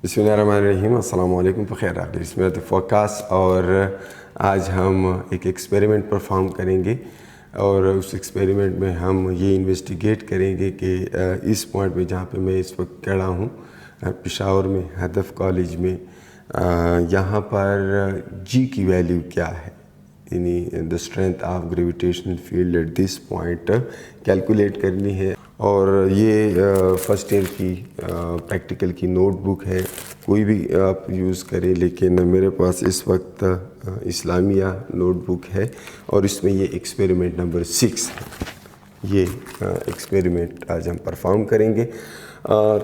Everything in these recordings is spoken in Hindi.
बिस्मिल्लाहिर्रहमानिर्रहीम। अस्सलाम वालेकुम। बख़ैर आप इसमें फ़ोकास और आज हम एक एक्सपेरिमेंट परफॉर्म करेंगे और उस एक्सपेरिमेंट में हम ये इन्वेस्टिगेट करेंगे कि इस पॉइंट पे जहाँ पे मैं इस वक्त खड़ा हूँ पेशावर में हदफ कॉलेज में, यहाँ पर जी की वैल्यू क्या है, यानी the strength of gravitational field at this point calculate करनी है। और ये फर्स्ट ईयर की प्रैक्टिकल की नोटबुक है, कोई भी आप यूज़ करें, लेकिन मेरे पास इस वक्त इस्लामिया नोटबुक है और इसमें ये एक्सपेरिमेंट नंबर 6 है। ये एक्सपेरिमेंट आज हम परफॉर्म करेंगे।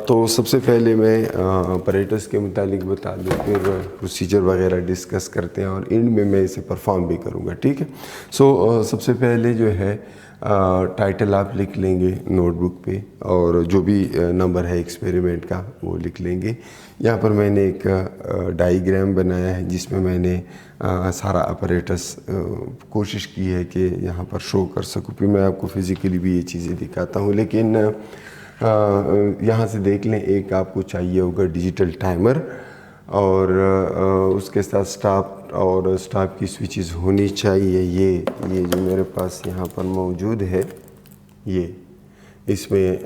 तो सबसे पहले मैं ऑपरेटर्स के मुतालिक बता दूँ, फिर प्रोसीजर वगैरह डिस्कस करते हैं और एंड में मैं इसे परफॉर्म भी करूँगा, ठीक है। सबसे पहले जो है टाइटल आप लिख लेंगे नोटबुक पे और जो भी नंबर है एक्सपेरिमेंट का वो लिख लेंगे। यहाँ पर मैंने एक डायग्राम बनाया है जिसमें मैंने सारा अपरेटस कोशिश की है कि यहाँ पर शो कर सकूँ, फिर मैं आपको फिज़िकली भी ये चीज़ें दिखाता हूँ। लेकिन यहाँ से देख लें, एक आपको चाहिए होगा डिजिटल टाइमर और उसके साथ स्टॉप की स्विचेस होनी चाहिए। ये जो मेरे पास यहाँ पर मौजूद है, ये इसमें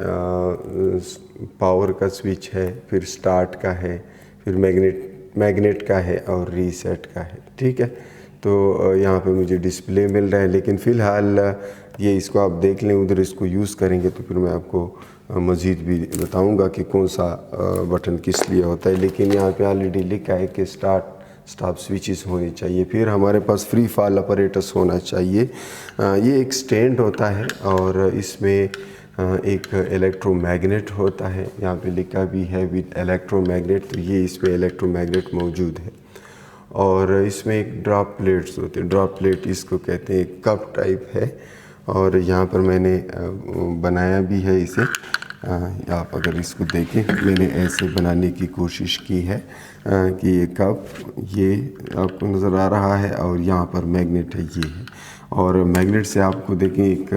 पावर का स्विच है, फिर स्टार्ट का है, फिर मैग्नेट का है और रीसेट का है, ठीक है। तो यहाँ पे मुझे डिस्प्ले मिल रहा है, लेकिन फ़िलहाल ये इसको आप देख लें, उधर इसको यूज़ करेंगे तो फिर मैं आपको मज़ीद भी बताऊंगा कि कौन सा बटन किस लिए होता है। लेकिन यहाँ पे ऑलरेडी लिखा है कि स्टॉप स्विचेस होनी चाहिए, फिर हमारे पास फ्री फॉल अपरेटस होना चाहिए। ये एक स्टैंड होता है और इसमें एक इलेक्ट्रोमैग्नेट होता है, यहाँ पे लिखा भी है विद इलेक्ट्रोमैग्नेट, तो ये इसमें इलेक्ट्रोमैग्नेट मौजूद है। और इसमें एक ड्रॉप प्लेट्स होते हैं, ड्रॉप प्लेट इसको कहते हैं, कप टाइप है और यहाँ पर मैंने बनाया भी है इसे। आप अगर इसको देखें, मैंने ऐसे बनाने की कोशिश की है कि ये कप, ये आपको नज़र आ रहा है और यहाँ पर मैग्नेट है, ये है। और मैग्नेट से आपको देखें एक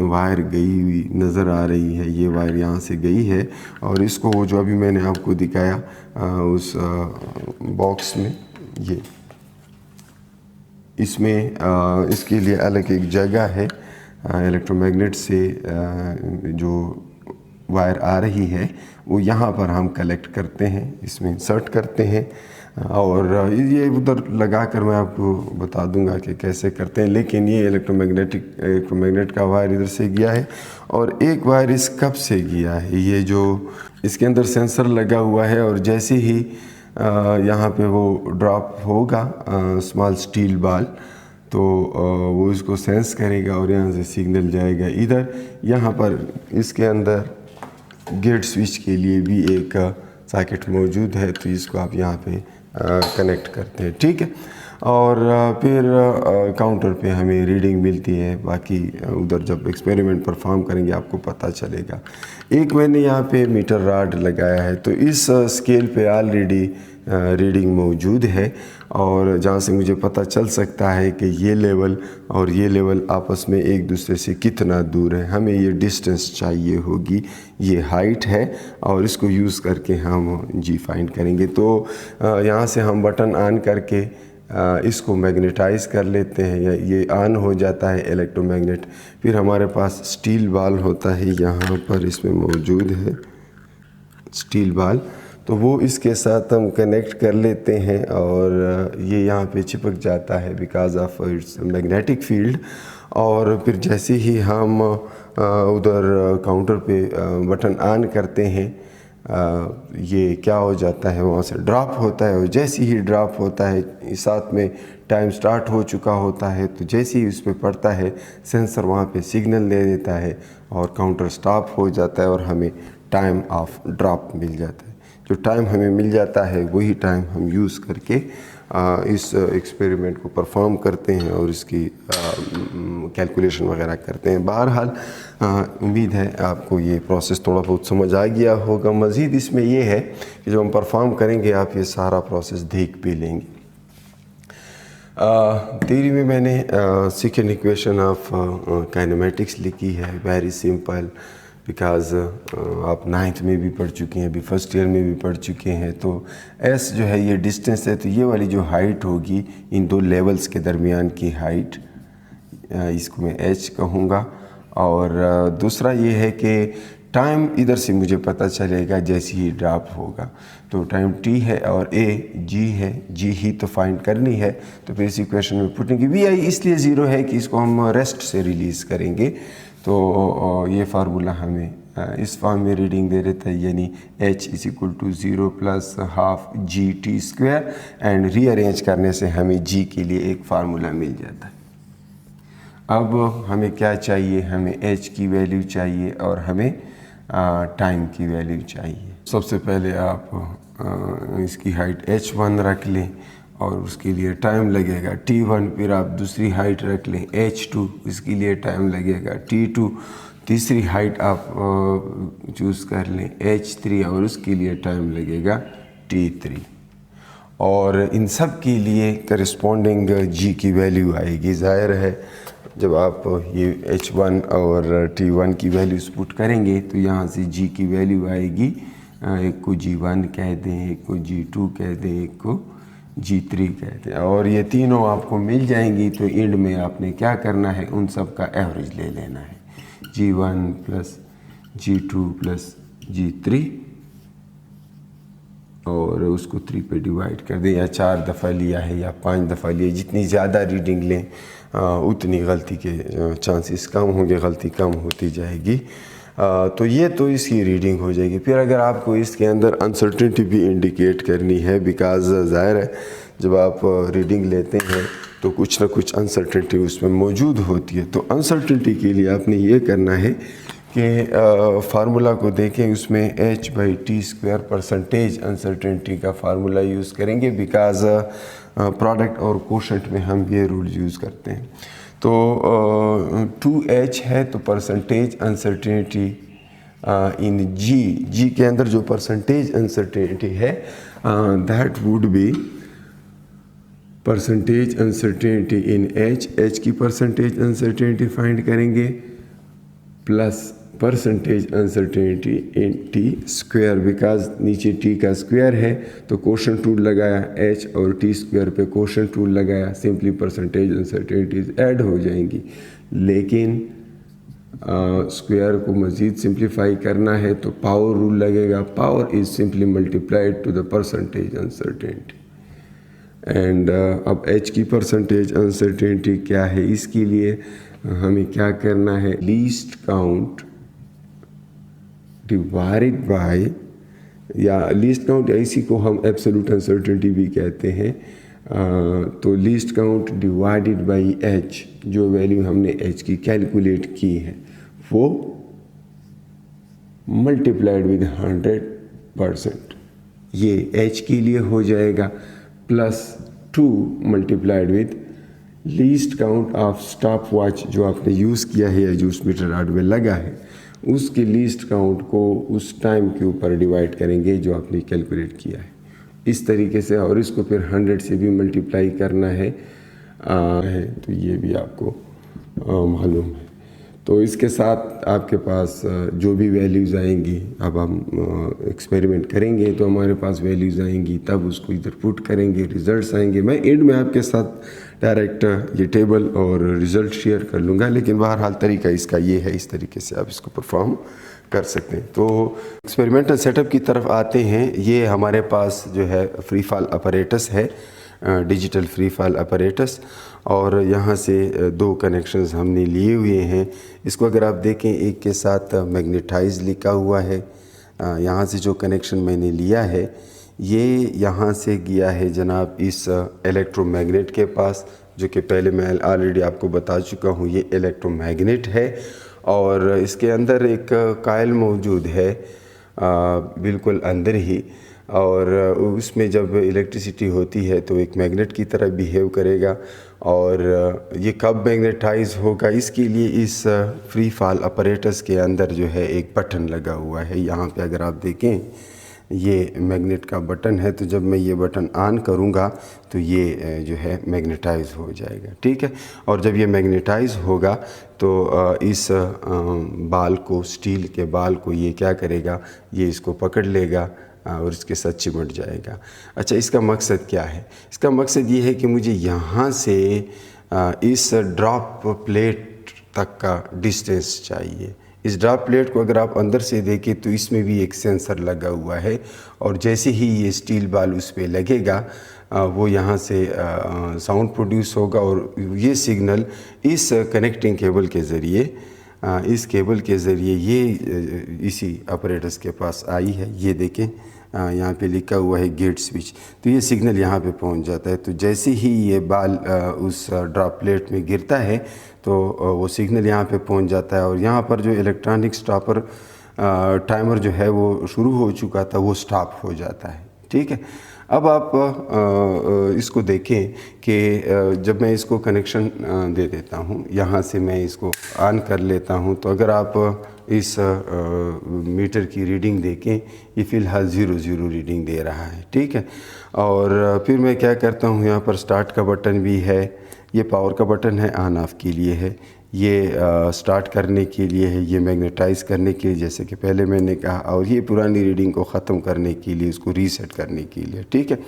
वायर गई हुई नज़र आ रही है, ये वायर यहाँ से गई है और इसको वो जो अभी मैंने आपको दिखाया उस बॉक्स में, ये इसमें इसके लिए अलग एक जगह है। इलेक्ट्रोमैग्नेट से जो वायर आ रही है वो यहाँ पर हम कलेक्ट करते हैं, इसमें इंसर्ट करते हैं और ये उधर लगा कर मैं आपको बता दूंगा कि कैसे करते हैं। लेकिन ये इलेक्ट्रोमैग्नेट का वायर इधर से गया है और एक वायर इस कप से गया है, ये जो इसके अंदर सेंसर लगा हुआ है और जैसे ही यहाँ पे वो ड्रॉप होगा स्मॉल स्टील बॉल, तो वो इसको सेंस करेगा और यहाँ से सिग्नल जाएगा इधर। यहाँ पर इसके अंदर गेट स्विच के लिए भी एक सॉकेट मौजूद है, तो इसको आप यहाँ पे कनेक्ट करते हैं, ठीक है। और फिर काउंटर पे हमें रीडिंग मिलती है, बाकी उधर जब एक्सपेरिमेंट परफॉर्म करेंगे आपको पता चलेगा। एक मैंने यहाँ पे मीटर रॉड लगाया है, तो इस स्केल पे ऑलरेडी रीडिंग मौजूद है और जहाँ से मुझे पता चल सकता है कि ये लेवल और ये लेवल आपस में एक दूसरे से कितना दूर है। हमें ये डिस्टेंस चाहिए होगी, ये हाइट है और इसको यूज़ करके हम जी फाइंड करेंगे। तो यहाँ से हम बटन ऑन करके इसको मैग्नेटाइज कर लेते हैं, या ये ऑन हो जाता है इलेक्ट्रोमैग्नेट। फिर हमारे पास स्टील बॉल होता है, यहाँ पर इसमें मौजूद है स्टील बॉल, तो वो इसके साथ हम कनेक्ट कर लेते हैं और ये यहाँ पे चिपक जाता है because of its magnetic field. और फिर जैसे ही हम उधर काउंटर पे बटन ऑन करते हैं, ये क्या हो जाता है, वहाँ से ड्रॉप होता है और जैसे ही ड्रॉप होता है साथ में टाइम स्टार्ट हो चुका होता है, तो जैसे ही उस पर पड़ता है सेंसर वहाँ पे सिग्नल दे देता है और काउंटर स्टॉप हो जाता है और हमें टाइम ऑफ ड्रॉप मिल जाता है। जो टाइम हमें मिल जाता है वही टाइम हम यूज़ करके इस एक्सपेरिमेंट को परफॉर्म करते हैं और इसकी कैलकुलेशन वगैरह करते हैं। बहरहाल उम्मीद है आपको ये प्रोसेस थोड़ा बहुत समझ आ गया होगा। मज़ीद इसमें ये है कि जब हम परफॉर्म करेंगे आप ये सारा प्रोसेस देख भी लेंगे। थ्योरी में मैंने सेकेंड इक्वेशन ऑफ काइनेमेटिक्स लिखी है, वेरी सिंपल। बिकॉज़ आप 9th में भी पढ़ चुके हैं, अभी फर्स्ट ईयर में भी पढ़ चुके हैं। तो एस जो है ये डिस्टेंस है, तो ये वाली जो हाइट होगी इन दो लेवल्स के दरमियान की हाइट, इसको मैं एच कहूँगा। और दूसरा ये है कि टाइम इधर से मुझे पता चलेगा जैसे ही ड्रॉप होगा, तो टाइम टी है और ए जी है, जी ही तो फाइंड करनी है। तो फिर इस इक्वेशन में पुटेंगे वी आई इसलिए ज़ीरो है कि इसको हम रेस्ट से रिलीज़ करेंगे। तो ये फार्मूला हमें इस फॉर्म में रीडिंग दे देता है, यानी h is equal to 0 plus half g t square, and rearrange करने से हमें g के लिए एक फार्मूला मिल जाता है। अब हमें क्या चाहिए, हमें h की वैल्यू चाहिए और हमें टाइम की वैल्यू चाहिए। सबसे पहले आप इसकी हाइट h1 रख लें और उसके लिए टाइम लगेगा t1, फिर आप दूसरी हाइट रख लें h2, इसके लिए टाइम लगेगा t2, तीसरी हाइट आप चूज़ कर लें h3 और उसके लिए टाइम लगेगा t3, और इन सब के लिए करस्पॉन्डिंग g की वैल्यू आएगी। ज़ाहिर है जब आप ये h1 और t1 की वैल्यूज़ पुट करेंगे तो यहाँ से g की वैल्यू आएगी, एक को g1 कह दें, एक को g2 कह दें, एक को g3 कह दें, और ये तीनों आपको मिल जाएंगी। तो एंड में आपने क्या करना है, उन सब का एवरेज ले लेना है, g1 plus g2 plus g3, और उसको 3 पे डिवाइड कर दें, या 4 दफ़ा लिया है या 5 दफ़ा लिया, जितनी ज़्यादा रीडिंग लें उतनी गलती के चांसेस कम होंगे, गलती कम होती जाएगी। तो ये तो इसकी रीडिंग हो जाएगी। फिर अगर आपको इसके अंदर अनसर्टेनिटी भी इंडिकेट करनी है, बिकॉज़ ज़ाहिर है जब आप रीडिंग लेते हैं तो कुछ ना कुछ अनसर्टेनिटी उसमें मौजूद होती है। तो अनसर्टेनिटी के लिए आपने ये करना है कि फार्मूला को देखें, उसमें h/t² परसेंटेज अनसर्टेनिटी का फार्मूला यूज़ करेंगे, बिकॉज़ प्रोडक्ट और कोशेंट में हम ये रूल यूज़ करते हैं। तो 2h है तो परसेंटेज अनसर्टेनिटी इन g के अंदर जो परसेंटेज अनसर्टेनिटी है that would be percentage uncertainty in h की परसेंटेज अनसर्टेनिटी फाइंड करेंगे plus percentage uncertainty in t², because नीचे t का स्क्वायर है तो कोशेंट रूल लगाया, h और t² पे कोशेंट रूल लगाया, सिंपली परसेंटेज अनसर्टेनिटीज ऐड हो जाएंगी। लेकिन स्क्वायर को मज़ीद सिंप्लीफाई करना है तो पावर रूल लगेगा, power is simply multiplied to the percentage uncertainty. And अब h की परसेंटेज अनसर्टेनिटी क्या है, इसके लिए हमें क्या करना है, लीस्ट काउंट डिवाइडेड बाय, या लीस्ट काउंट इसी को हम एब्सोल्यूट अनसर्टेनिटी भी कहते हैं। तो least count divided by h, जो वैल्यू हमने h की कैलकुलेट की है वो मल्टीप्लाइड विद 100%, ये h के लिए हो जाएगा, plus 2 multiplied with least count of stop watch जो आपने यूज़ किया है या जो उस मीटर रॉड में लगा है, उसके लीस्ट काउंट को उस टाइम के ऊपर डिवाइड करेंगे जो आपने कैलकुलेट किया है, इस तरीके से। और इसको फिर 100 से भी मल्टीप्लाई करना है, तो ये भी आपको मालूम है। तो इसके साथ आपके पास जो भी वैल्यूज़ आएंगी, अब हम एक्सपेरिमेंट करेंगे तो हमारे पास वैल्यूज़ आएंगी, तब उसको इधर पुट करेंगे, रिज़ल्ट्स आएंगे। मैं एंड में आपके साथ डायरेक्ट ये टेबल और रिज़ल्ट शेयर कर लूँगा, लेकिन बहरहाल तरीका इसका ये है, इस तरीके से आप इसको परफॉर्म कर सकते हैं। तो एक्सपेरिमेंटल सेटअप की तरफ आते हैं। ये हमारे पास जो है फ्री फॉल अपरेटस है, डिजिटल फ्री फॉल अपरेटस, और यहाँ से 2 कनेक्शंस हमने लिए हुए हैं। इसको अगर आप देखें, एक के साथ मैग्नेटाइज लिखा हुआ है, यहाँ से जो कनेक्शन मैंने लिया है ये यहाँ से गया है जनाब इस इलेक्ट्रोमैग्नेट के पास, जो कि पहले मैं ऑलरेडी आपको बता चुका हूँ, ये इलेक्ट्रोमैग्नेट है और इसके अंदर एक कायल मौजूद है बिल्कुल अंदर ही, और उसमें जब इलेक्ट्रिसिटी होती है तो एक मैग्नेट की तरह बिहेव करेगा, और ये कब मैग्नेटाइज होगा इसके लिए इस फ्री फॉल अपरेटस के अंदर जो है एक बटन लगा हुआ है। यहाँ पे अगर आप देखें ये मैग्नेट का बटन है। तो जब मैं ये बटन ऑन करूँगा तो ये जो है मैग्नेटाइज हो जाएगा, ठीक है। और जब ये मैग्नेटाइज होगा तो इस बाल को, स्टील के बाल को ये क्या करेगा, ये इसको पकड़ लेगा और इसके साथ चिमट जाएगा। अच्छा, इसका मकसद क्या है? इसका मकसद ये है कि मुझे यहाँ से इस ड्रॉप प्लेट तक का डिस्टेंस चाहिए। इस ड्रॉप प्लेट को अगर आप अंदर से देखें तो इसमें भी एक सेंसर लगा हुआ है, और जैसे ही ये स्टील बाल उस पर लगेगा वो यहाँ से साउंड प्रोड्यूस होगा, और ये सिग्नल इस कनेक्टिंग केबल के ज़रिए, इस केबल के ज़रिए ये इसी ऑपरेटर्स के पास आई है। ये देखें यहाँ पे लिखा हुआ है गेट स्विच, तो ये सिग्नल यहाँ पे पहुँच जाता है। तो जैसे ही ये बाल उस ड्रॉप प्लेट में गिरता है तो वो सिग्नल यहाँ पे पहुँच जाता है, और यहाँ पर जो इलेक्ट्रॉनिक स्टॉपर टाइमर जो है वो शुरू हो चुका था, वो स्टॉप हो जाता है, ठीक है। अब आप इसको देखें कि जब मैं इसको कनेक्शन दे देता हूँ, यहाँ से मैं इसको ऑन कर लेता हूँ, तो अगर आप इस मीटर की रीडिंग देखें, ये फ़िलहाल 0 रीडिंग दे रहा है, ठीक है। और फिर मैं क्या करता हूँ, यहाँ पर स्टार्ट का बटन भी है, ये पावर का बटन है, ऑन ऑफ के लिए है, ये स्टार्ट करने के लिए है, ये मैग्नेटाइज करने के लिए जैसे कि पहले मैंने कहा, और ये पुरानी रीडिंग को ख़त्म करने के लिए, इसको रीसेट करने के लिए, ठीक है।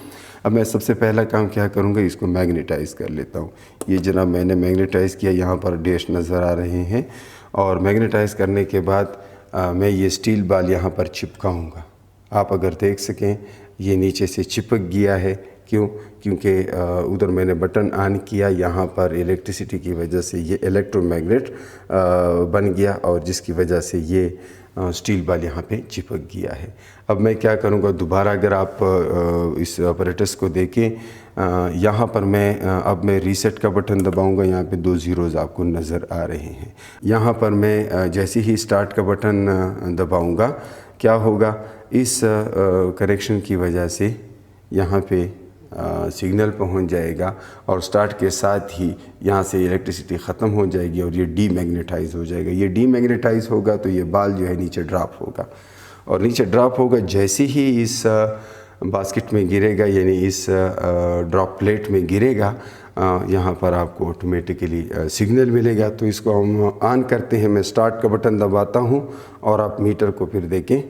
अब मैं सबसे पहला काम क्या करूँगा, इसको मैग्नेटाइज कर लेता हूँ। ये जनाब मैंने मैग्नेटाइज किया, यहाँ पर डैश नज़र आ रहे हैं, और मैग्नेटाइज करने के बाद मैं ये स्टील बाल यहाँ पर चिपकाऊँगा। आप अगर देख सकें ये नीचे से चिपक गया है, क्यों? क्योंकि उधर मैंने बटन ऑन किया, यहाँ पर इलेक्ट्रिसिटी की वजह से ये इलेक्ट्रोमैग्नेट बन गया, और जिसकी वजह से ये स्टील बाल यहाँ पे चिपक गया है। अब मैं क्या करूँगा, दोबारा अगर आप इस ऑपरेटर्स को देखें, यहाँ पर अब मैं रीसेट का बटन दबाऊँगा, यहाँ पे 2 ज़ीरोज़ आपको नज़र आ रहे हैं। यहाँ पर मैं जैसे ही स्टार्ट का बटन दबाऊँगा, क्या होगा, इस कनेक्शन की वजह से यहाँ पे सिग्नल पहुंच जाएगा, और स्टार्ट के साथ ही यहाँ से इलेक्ट्रिसिटी ख़त्म हो जाएगी, और ये डीमैग्नेटाइज हो जाएगा। ये डीमैग्नेटाइज होगा तो ये बाल जो है नीचे ड्रॉप होगा, और नीचे ड्रॉप होगा जैसे ही इस बास्केट में गिरेगा, यानी इस ड्रॉप प्लेट में गिरेगा, यहाँ पर आपको ऑटोमेटिकली सिग्नल मिलेगा। तो इसको हम ऑन करते हैं, मैं स्टार्ट का बटन दबाता हूँ, और आप मीटर को फिर देखें,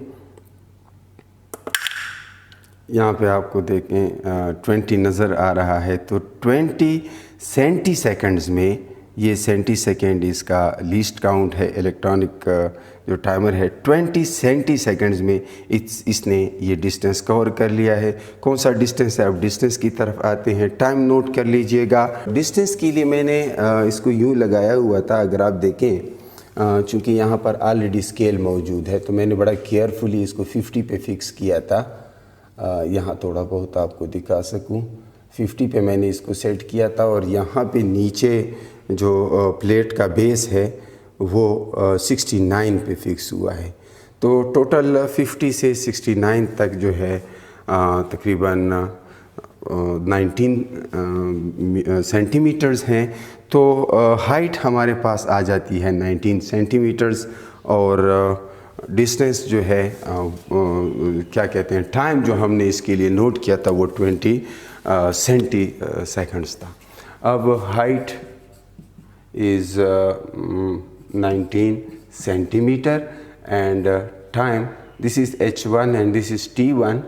यहाँ पे आपको देखें 20 नज़र आ रहा है। तो 20 सेंटी सेकंड्स में, ये सेंटी सेकंड इसका लीस्ट काउंट है, इलेक्ट्रॉनिक जो टाइमर है, 20 सेंटी सेकंड्स में इसने ये डिस्टेंस कवर कर लिया है। कौन सा डिस्टेंस है, अब डिस्टेंस की तरफ आते हैं, टाइम नोट कर लीजिएगा। डिस्टेंस के लिए मैंने इसको यूँ लगाया हुआ था, अगर आप देखें, चूँकि यहाँ पर ऑलरेडी स्केल मौजूद है, तो मैंने बड़ा केयरफुली इसको 50 पे फिक्स किया था। यहाँ थोड़ा बहुत आपको दिखा सकूं, 50 पे मैंने इसको सेट किया था, और यहाँ पे नीचे जो प्लेट का बेस है वो 69 पे फिक्स हुआ है। तो टोटल 50 से 69 तक जो है तकरीबन 19 सेंटीमीटर्स हैं। तो हाइट हमारे पास आ जाती है 19 सेंटीमीटर्स, और डिस्टेंस जो है क्या कहते हैं, टाइम जो हमने इसके लिए नोट किया था वो 20 सेंटी सेकंड्स था। अब height is 19 centimetre, and time, this is H1 and this is T1,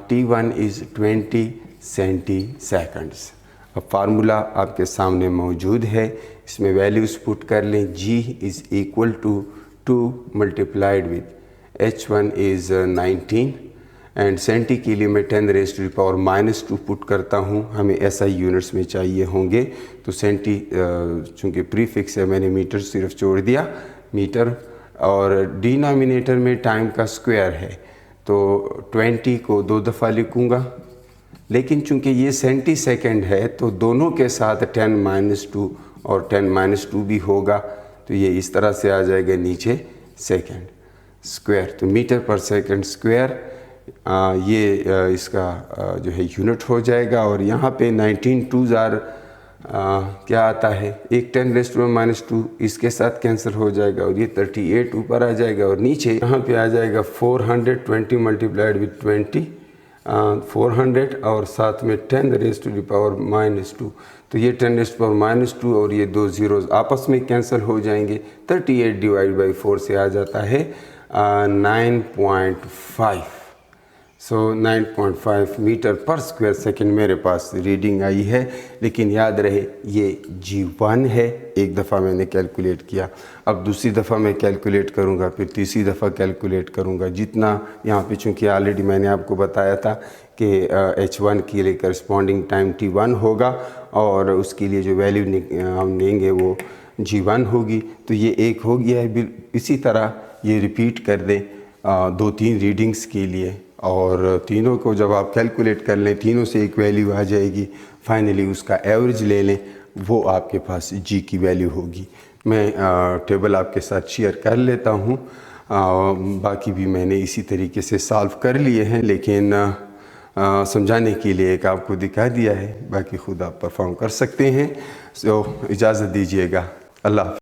T1 is 20 centiseconds. अब फार्मूला आपके सामने मौजूद है, इसमें वैल्यूज़ पुट कर लें। G is equal to 2 multiplied with H1 is 19, and centi के लिए मैं 10⁻⁻² पुट करता हूँ, हमें SI यूनिट्स में चाहिए होंगे। तो सेंटी चूँकि प्रीफिक्स है, मैंने मीटर सिर्फ जोड़ दिया, मीटर, और डिनोमिनेटर में टाइम का स्क्वायर है, तो 20 को 2 दफ़ा लिखूँगा, लेकिन चूँकि ये सेंटी सेकंड है तो दोनों के साथ 10⁻² और 10⁻² भी होगा, तो ये इस तरह से आ जाएगा नीचे सेकंड स्क्वायर। तो मीटर पर सेकंड स्क्वायर ये इसका जो है यूनिट हो जाएगा। और यहाँ पे 19 2s are क्या आता है, एक 10⁻⁻², इसके साथ कैंसिल हो जाएगा और ये 38 ऊपर आ जाएगा और नीचे यहाँ पे आ जाएगा 420 मल्टीप्लाइड विथ 20, 400 और साथ में 10⁻⁻²। तो ये 10⁻⁻² और ये दो ज़ीरोज़ आपस में कैंसिल हो जाएंगे। 38 डिवाइड बाई 4 से आ जाता है 9.5। सो 9.5 मीटर पर स्क्वायर सेकंड मेरे पास रीडिंग आई है। लेकिन याद रहे ये G1 है, एक दफ़ा मैंने कैलकुलेट किया, अब दूसरी दफ़ा मैं कैलकुलेट करूँगा, फिर तीसरी दफ़ा कैलकुलेट करूँगा। जितना यहाँ पे चूँकि ऑलरेडी मैंने आपको बताया था कि H1 के लिए करस्पॉन्डिंग टाइम T1 होगा और उसके लिए जो वैल्यू हम लेंगे वो G1 होगी। तो ये एक हो गया है। इसी तरह ये रिपीट कर दें 2-3 रीडिंग्स के लिए और तीनों को जब आप कैलकुलेट कर लें, तीनों से एक वैल्यू आ जाएगी, फाइनली उसका एवरेज ले लें, वो आपके पास G की वैल्यू होगी। मैं टेबल आपके साथ शेयर कर लेता हूँ। बाकी भी मैंने इसी तरीके से सॉल्व कर लिए हैं, लेकिन समझाने के लिए एक आपको दिखा दिया है, बाकी खुद आप परफॉर्म कर सकते हैं। सो इजाज़त दीजिएगा। अल्लाह।